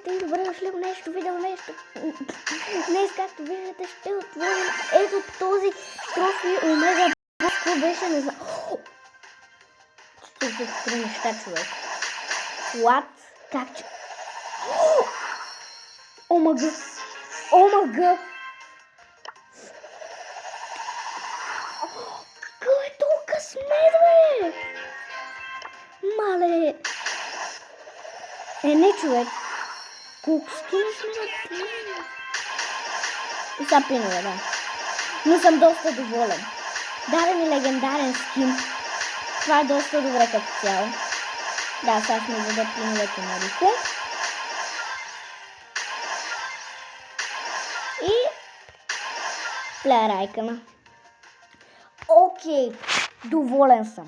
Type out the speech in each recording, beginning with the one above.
Здравейте и добре дошли в нещо видео, нещо. Днес, както виждате, ще отворим ето този трофи Омега Бос. Какво беше, не знам. Ще се три неща, човек. What? Как че? Омага! Омага! Какво е толкова късмет, бе? Мале! Не, човек. Колко скини сме на тия? И са пинове, да. Но съм доста доволен. Даде ми легендарен скин. Това е доста добре като цяло. Да, сега ще ми даде пиновете на Рико. И плеер айкъна. Окей, доволен съм.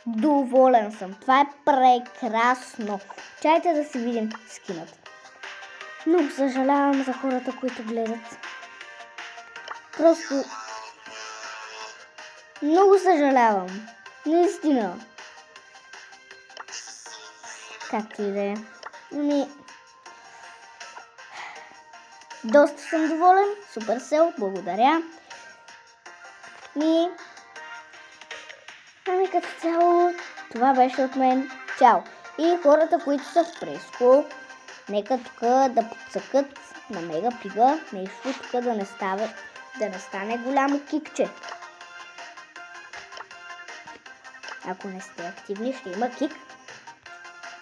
Доволен съм. Това е прекрасно. Чайте да си видим скинът. Много съжалявам за хората, които гледат. Просто много съжалявам. Наистина. Както и да е. Доста съм доволен. Суперсел, благодаря. Като цяло, това беше от мен. Чао! И хората, които са в Преско, нека тук да подсъкат на Мега Пига, нещо тук да не стане голямо кикче. Ако не сте активни, ще има кик.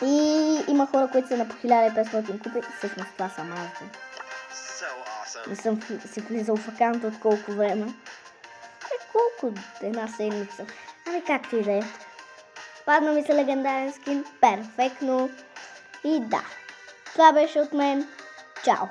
И има хора, които са на по 1500 купи. Всъщност това съм аз. Не съм си влизал в акаунта от колко време. Колко? Една седмица. Както и да е. Падна ми се легендарен скин. Перфектно. И да. Това беше от мен. Чао!